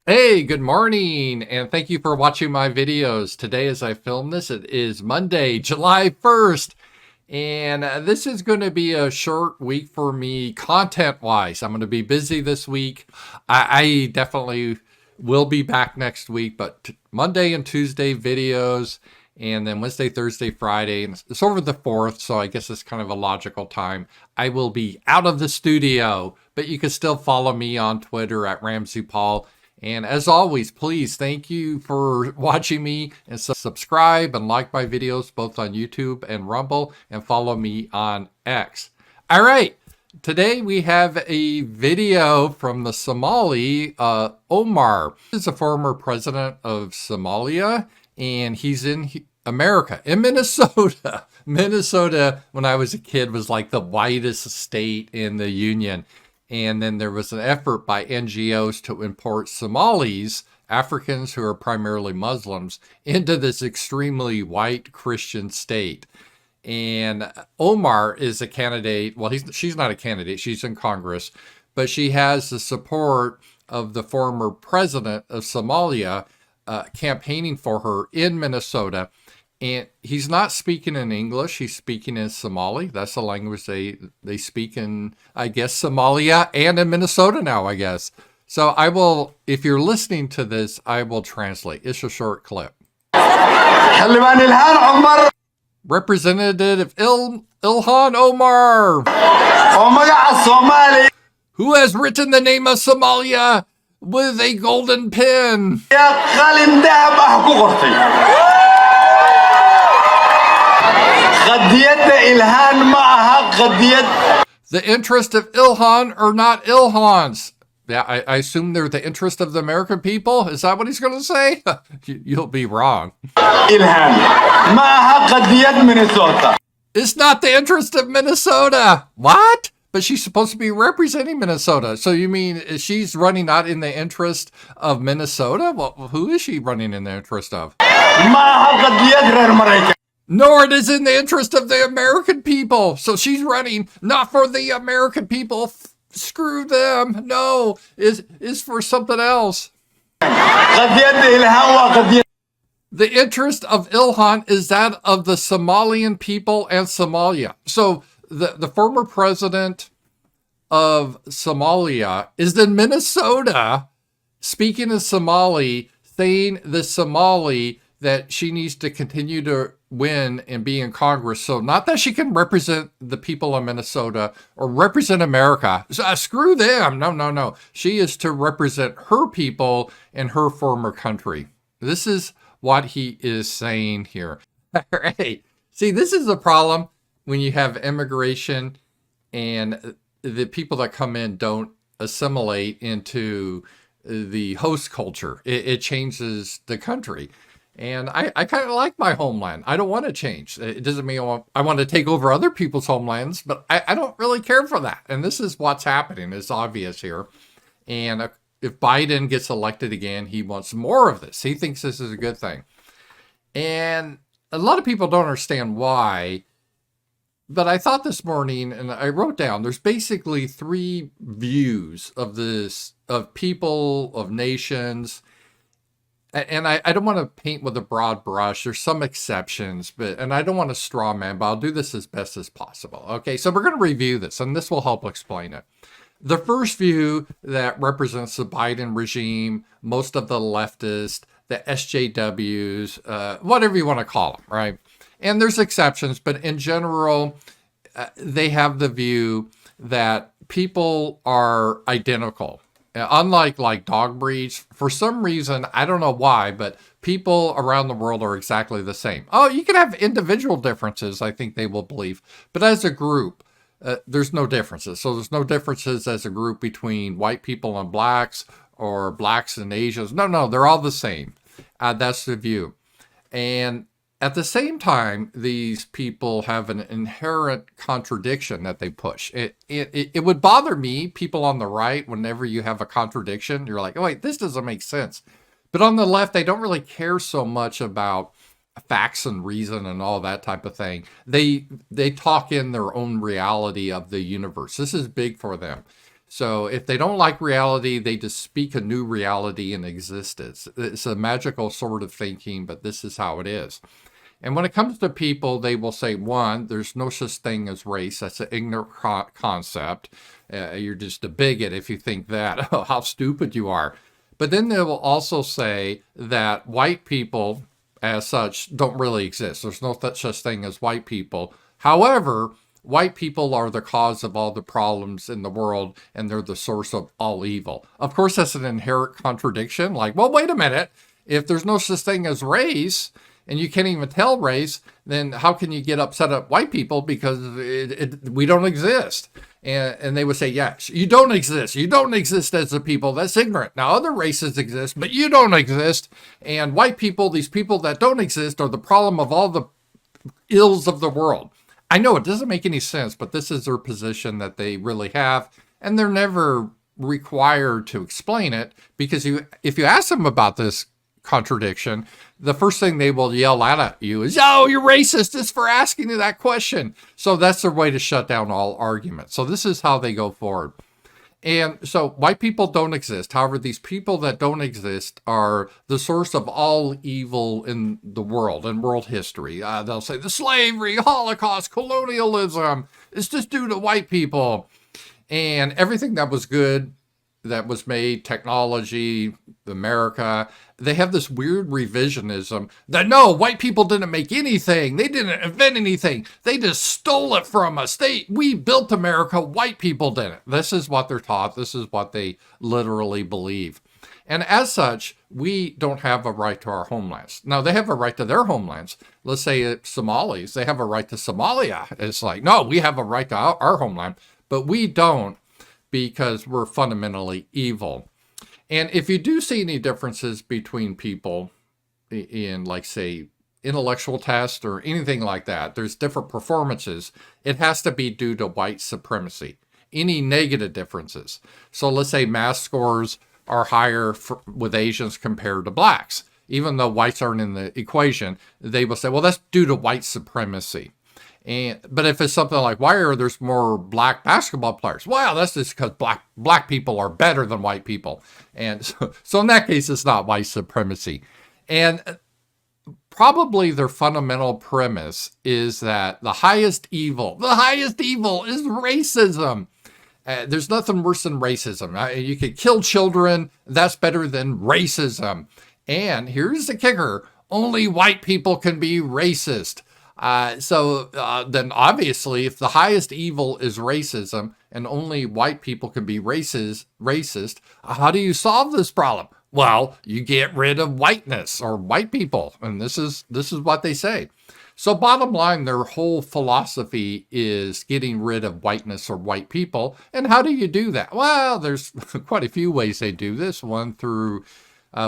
Hey, good morning, and thank you for watching my videos. Today, as I film this, it is Monday, July 1st, and this is going to be a short week for me content-wise. I'm going to be busy this week. I definitely will be back next week, but Monday and Tuesday videos, and then Wednesday, Thursday, Friday, and it's over the 4th, so I guess it's kind of a logical time. I will be out of the studio, but you can still follow me on Twitter at Ramsey Paul. And as always, please, thank you for watching me and subscribe and like my videos both on YouTube and Rumble and follow me on X. All right, today we have a video from the Somali Omar. He's a former president of Somalia, and he's in America, in Minnesota. Minnesota, when I was a kid, was like the whitest state in the Union. And then there was an effort by NGOs to import Somalis, Africans who are primarily Muslims, into this extremely white Christian state. And Omar is a candidate. Well, she's not a candidate. She's in Congress. But she has the support of the former president of Somalia campaigning for her in Minnesota. And he's not speaking in English. He's speaking in Somali. That's the language they speak in, I guess, Somalia and in Minnesota now, I guess. So I will, if you're listening to this, I will translate. It's a short clip. Representative Ilhan Omar, who has written the name of Somalia with a golden pen. The interest of Ilhan are not Ilhan's. Yeah, I assume they're the interest of the American people. Is that what he's going to say? You'll be wrong. It's not the interest of Minnesota. What? But she's supposed to be representing Minnesota. So you mean she's running not in the interest of Minnesota? Well, who is she running in the interest of? Nor it is in the interest of the American people. So she's running not for the American people. Screw them. No, is for something else. The interest of Ilhan is that of the Somalian people and Somalia. So the former president of Somalia is in Minnesota speaking in Somali, saying the Somali that she needs to continue to win and be in Congress. So not that she can represent the people of Minnesota or represent America. Screw them. No. She is to represent her people and her former country. This is what he is saying here. All right. See, this is the problem when you have immigration and the people that come in don't assimilate into the host culture. It changes the country. And I kind of like my homeland. I don't want to change. It doesn't mean I want to take over other people's homelands, but I don't really care for that. And this is what's happening. It's obvious here. And if Biden gets elected again, he wants more of this. He thinks this is a good thing. And a lot of people don't understand why. But I thought this morning, and I wrote down, there's basically three views of this, of people, of nations. And I don't want to paint with a broad brush. There's some exceptions, and I don't want to straw man, but I'll do this as best as possible. Okay, so we're going to review this, and this will help explain it. The first view that represents the Biden regime, most of the leftists, the SJWs, whatever you want to call them, right? And there's exceptions, but in general, they have the view that people are identical. Unlike like dog breeds, for some reason, I don't know why, but people around the world are exactly the same. Oh, you can have individual differences, I think they will believe. But as a group, there's no differences. So there's no differences as a group between white people and blacks or blacks and Asians. No, they're all the same. That's the view. And at the same time, these people have an inherent contradiction that they push. It would bother me, people on the right, whenever you have a contradiction, you're like, oh, wait, this doesn't make sense. But on the left, they don't really care so much about facts and reason and all that type of thing. They talk in their own reality of the universe. This is big for them. So if they don't like reality, they just speak a new reality in existence. It's a magical sort of thinking, but this is how it is. And when it comes to people, they will say, one, there's no such thing as race. That's an ignorant concept. You're just a bigot if you think that. Oh, how stupid you are. But then they will also say that white people, as such, don't really exist. There's no such thing as white people. However, white people are the cause of all the problems in the world, and they're the source of all evil. Of course, that's an inherent contradiction. Like, well, wait a minute. If there's no such thing as race, and you can't even tell race, then how can you get upset at white people because we don't exist? And they would say, yes, you don't exist. You don't exist as a people. That's ignorant. Now, other races exist, but you don't exist. And white people, these people that don't exist, are the problem of all the ills of the world. I know it doesn't make any sense, but this is their position that they really have. And they're never required to explain it, because if you ask them about this contradiction, the first thing they will yell at you is, oh, you're racist. It's for asking you that question. So that's their way to shut down all argument. So this is how they go forward. And so white people don't exist. However, these people that don't exist are the source of all evil in the world and world history. They'll say the slavery, Holocaust, colonialism, it's just due to white people. And everything that was good, that was made, technology, America, they have this weird revisionism that, no, white people didn't make anything. They didn't invent anything. They just stole it from us. We built America. White people didn't. This is what they're taught. This is what they literally believe. And as such, we don't have a right to our homelands. Now, they have a right to their homelands. Let's say it's Somalis. They have a right to Somalia. It's like, no, we have a right to our homeland, but we don't, because we're fundamentally evil. And if you do see any differences between people in, like, say, intellectual tests or anything like that, there's different performances, it has to be due to white supremacy. Any negative differences. So let's say math scores are higher with Asians compared to blacks. Even though whites aren't in the equation, they will say, well, that's due to white supremacy. But if it's something like, why are there more black basketball players? Well, that's just because black people are better than white people. And so in that case, it's not white supremacy. And probably their fundamental premise is that the highest evil is racism. There's nothing worse than racism. You could kill children. That's better than racism. And here's the kicker. Only white people can be racist. So then obviously, if the highest evil is racism and only white people can be racist, how do you solve this problem? Well, you get rid of whiteness or white people. And this is what they say. So bottom line, their whole philosophy is getting rid of whiteness or white people. And how do you do that? Well, there's quite a few ways they do this. One, through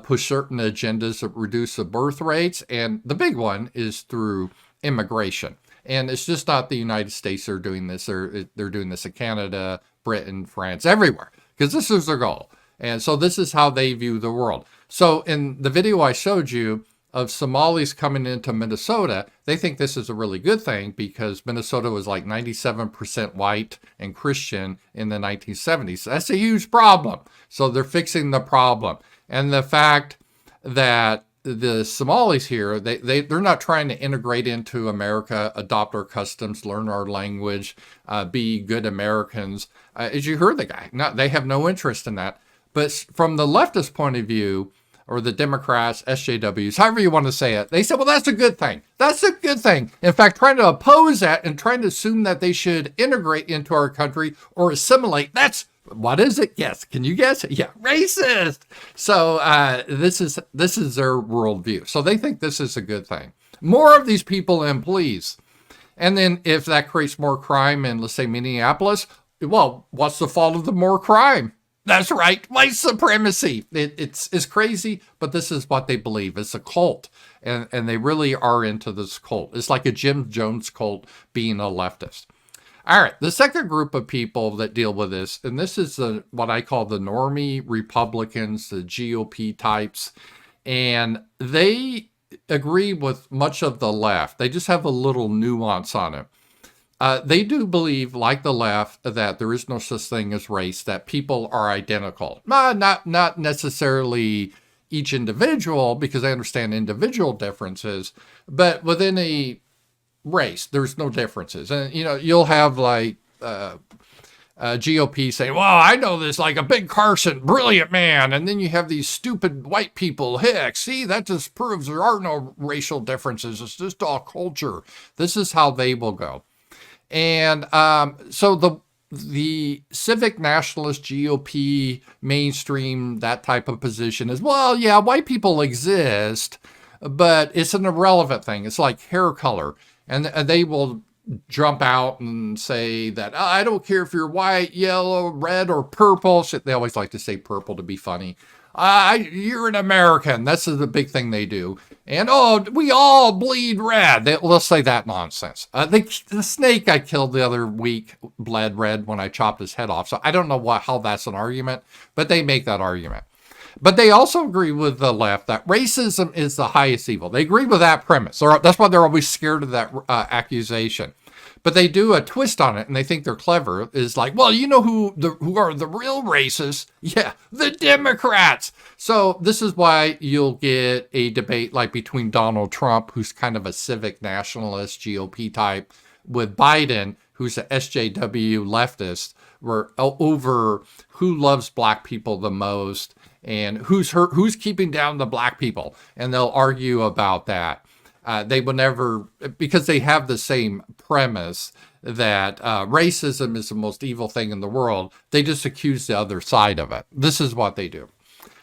push certain agendas that reduce the birth rates. And the big one is through immigration. And it's just not the United States that are doing this. They're doing this in Canada, Britain, France, everywhere, because this is their goal. And so this is how they view the world. So in the video I showed you of Somalis coming into Minnesota, they think this is a really good thing because Minnesota was like 97% white and Christian in the 1970s. That's a huge problem. So they're fixing the problem. And the fact that the Somalis here, they're not trying to integrate into America, adopt our customs, learn our language, be good Americans. As you heard the guy, they have no interest in that. But from the leftist point of view, or the Democrats, SJWs, however you want to say it, they said, well, that's a good thing. That's a good thing. In fact, trying to oppose that and trying to assume that they should integrate into our country or assimilate, what is it? Yes. Can you guess it? Yeah. Racist. So this is their worldview. So they think this is a good thing. More of these people in, please. And then if that creates more crime in, let's say, Minneapolis, well, what's the fault of the more crime? That's right. White supremacy. It's crazy, but this is what they believe. It's a cult. And they really are into this cult. It's like a Jim Jones cult being a leftist. All right, the second group of people that deal with this, and this is what I call the Normy Republicans, the GOP types, and they agree with much of the left. They just have a little nuance on it. They do believe, like the left, that there is no such thing as race, that people are identical. Not necessarily each individual, because they understand individual differences, but within a race, there's no differences. And, you'll have like GOP saying, well, I know this like a big Carson, brilliant man. And then you have these stupid white people. Heck, see, that just proves there are no racial differences. It's just all culture. This is how they will go. And so the civic nationalist GOP mainstream, that type of position is, well, yeah, white people exist, but it's an irrelevant thing. It's like hair color. And they will jump out and say that, oh, I don't care if you're white, yellow, red, or purple. They always like to say purple to be funny. You're an American. That's the big thing they do. And, oh, we all bleed red. They'll say that nonsense. The snake I killed the other week bled red when I chopped his head off. So I don't know how that's an argument, but they make that argument. But they also agree with the left that racism is the highest evil. They agree with that premise. That's why they're always scared of that accusation. But they do a twist on it, and they think they're clever. Is like, well, you know who are the real racists? Yeah, the Democrats. So this is why you'll get a debate like between Donald Trump, who's kind of a civic nationalist GOP type, with Biden, who's a SJW leftist, over who loves black people the most and who's keeping down the black people, and they'll argue about that. They will never, because they have the same premise that racism is the most evil thing in the world. They just accuse the other side of it. This is what they do.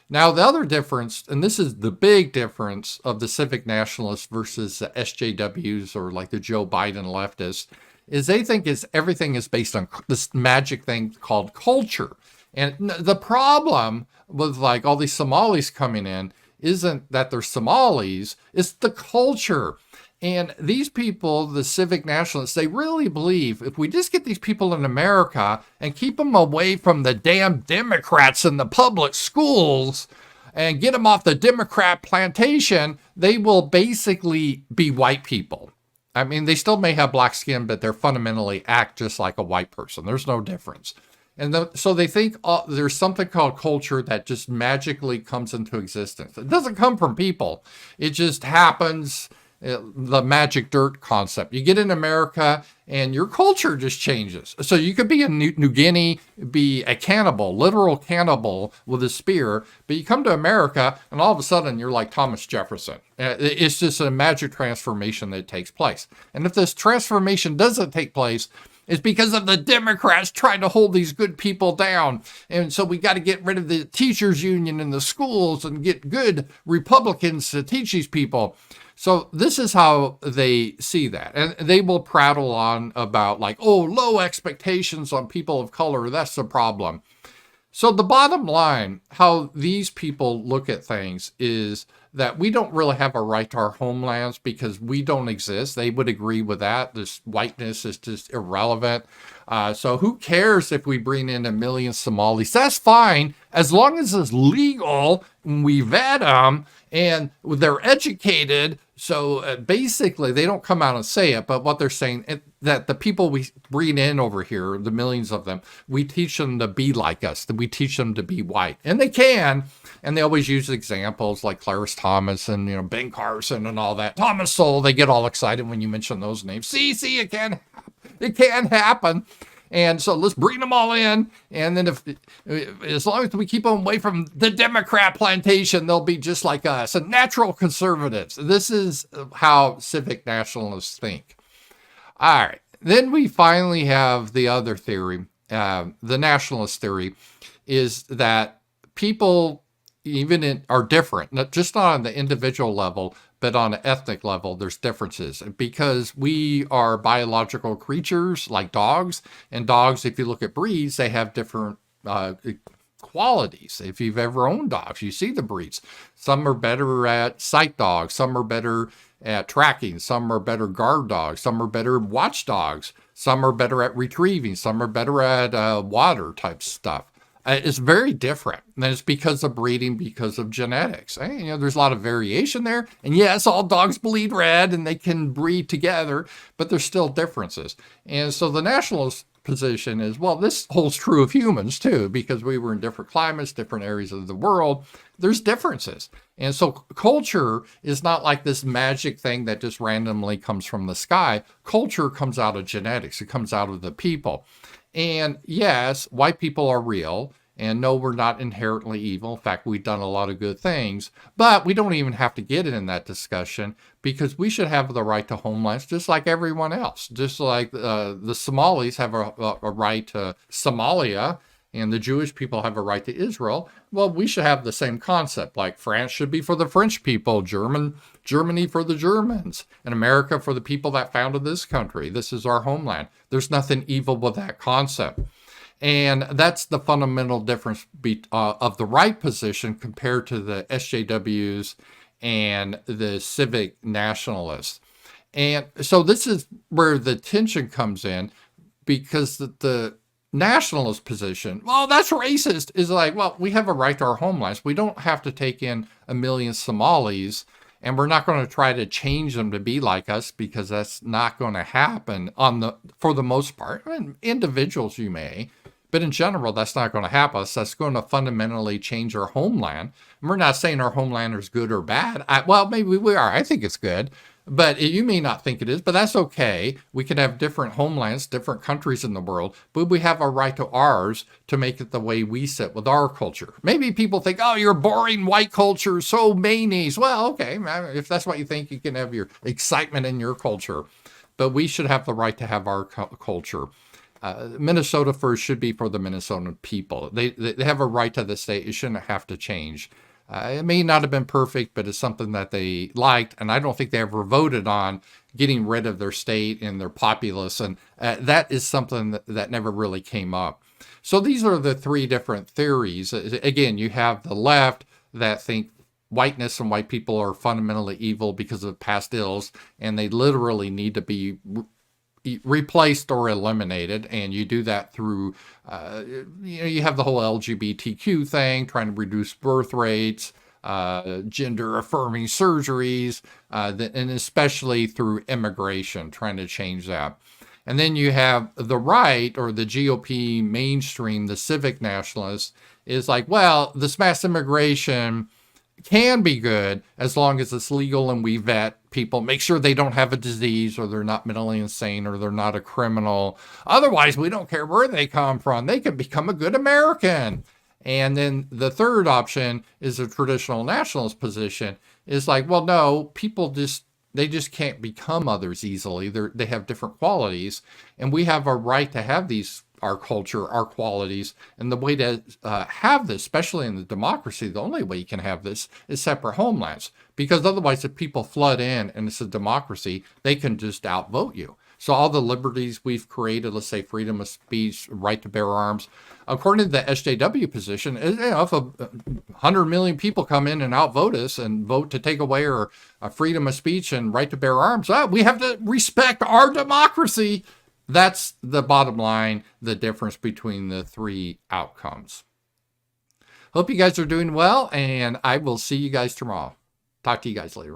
Now, the other difference, and this is the big difference of the civic nationalists versus the SJWs or like the Joe Biden leftists, is they think everything is based on this magic thing called culture. And the problem with like all these Somalis coming in isn't that they're Somalis, it's the culture. And these people, the civic nationalists, they really believe if we just get these people in America and keep them away from the damn Democrats in the public schools and get them off the Democrat plantation, they will basically be white people. I mean, they still may have black skin, but they're fundamentally act just like a white person. There's no difference. And so they think there's something called culture that just magically comes into existence. It doesn't come from people. It just happens, the magic dirt concept. You get in America and your culture just changes. So you could be in New Guinea, be a cannibal, literal cannibal with a spear, but you come to America and all of a sudden you're like Thomas Jefferson. It's just a magic transformation that takes place. And if this transformation doesn't take place, it's because of the Democrats trying to hold these good people down. And so we got to get rid of the teachers union in the schools and get good Republicans to teach these people. So this is how they see that. And they will prattle on about like, oh, low expectations on people of color. That's the problem. So the bottom line, how these people look at things is that we don't really have a right to our homelands because we don't exist. They would agree with that. This whiteness is just irrelevant. So who cares if we bring in 1 million Somalis? That's fine, as long as it's legal and we vet them and they're educated. So basically, they don't come out and say it, but what they're saying that the people we bring in over here, the millions of them, we teach them to be like us, that we teach them to be white, and they can. And they always use examples like Clarence Thomas and Ben Carson and all that. Thomas Sowell, they get all excited when you mention those names. See, it can happen. And so let's bring them all in. And then as long as we keep them away from the Democrat plantation, they'll be just like us, and natural conservatives. This is how civic nationalists think. All right. Then we finally have the other theory. The nationalist theory is that people are different, not on the individual level, but on an ethnic level, there's differences because we are biological creatures like dogs. And dogs, if you look at breeds, they have different qualities. If you've ever owned dogs, you see the breeds. Some are better at sight dogs. Some are better at tracking. Some are better guard dogs. Some are better watchdogs. Some are better at retrieving. Some are better at water type stuff. It's very different. And it's because of breeding, because of genetics. There's a lot of variation there. And yes, all dogs bleed red and they can breed together, but there's still differences. And so the nationalist position is, well, this holds true of humans too, because we were in different climates, different areas of the world. There's differences. And so culture is not like this magic thing that just randomly comes from the sky. Culture comes out of genetics. It comes out of the people. And yes, white people are real. And no, we're not inherently evil. In fact, we've done a lot of good things. But we don't even have to get in that discussion, because we should have the right to homelands just like everyone else. Just like the Somalis have a right to Somalia, and the Jewish people have a right to Israel. Well, we should have the same concept. Like France should be for the French people, Germany for the Germans, and America for the people that founded this country. This is our homeland. There's nothing evil with that concept. And that's the fundamental difference of the right position compared to the SJWs and the civic nationalists. And so this is where the tension comes in, because the nationalist position, well, that's racist, is like, well, we have a right to our homelands. We don't have to take in 1 million Somalis, and we're not going to try to change them to be like us, because that's not going to happen for the most part. I mean, individuals you may, but in general, that's not going to happen. That's going to fundamentally change our homeland. And we're not saying our homeland is good or bad. Well, maybe we are. I think it's good. But you may not think it is, but that's okay. We can have different homelands, different countries in the world, but we have a right to ours to make it the way we sit with our culture. Maybe people think, oh, you're boring white culture, so mayonnaise. Well, okay, if that's what you think, you can have your excitement in your culture. But we should have the right to have our culture. Minnesota first should be for the Minnesotan people. They have a right to the state. It shouldn't have to change. It may not have been perfect, but it's something that they liked, and I don't think they ever voted on getting rid of their state and their populace, and that is something that never really came up. So these are the three different theories. Again, you have the left that think whiteness and white people are fundamentally evil because of past ills, and they literally need to be replaced or eliminated, and you do that through you have the whole LGBTQ thing, trying to reduce birth rates, gender affirming surgeries, and especially through immigration, trying to change that. And then you have the right, or the GOP mainstream, the civic nationalists, is like, well, this mass immigration can be good as long as it's legal and we vet people, make sure they don't have a disease, or they're not mentally insane, or they're not a criminal. Otherwise, we don't care where they come from. They can become a good American. And then the third option is a traditional nationalist position, is like, well, no, people just can't become others easily. They have different qualities, and we have a right to have our culture, our qualities. And the way to have this, especially in the democracy, the only way you can have this is separate homelands. Because otherwise, if people flood in and it's a democracy, they can just outvote you. So all the liberties we've created, let's say freedom of speech, right to bear arms, according to the SJW position, if 100 million people come in and outvote us and vote to take away our freedom of speech and right to bear arms, we have to respect our democracy. That's the bottom line, the difference between the three outcomes. Hope you guys are doing well, and I will see you guys tomorrow. Talk to you guys later.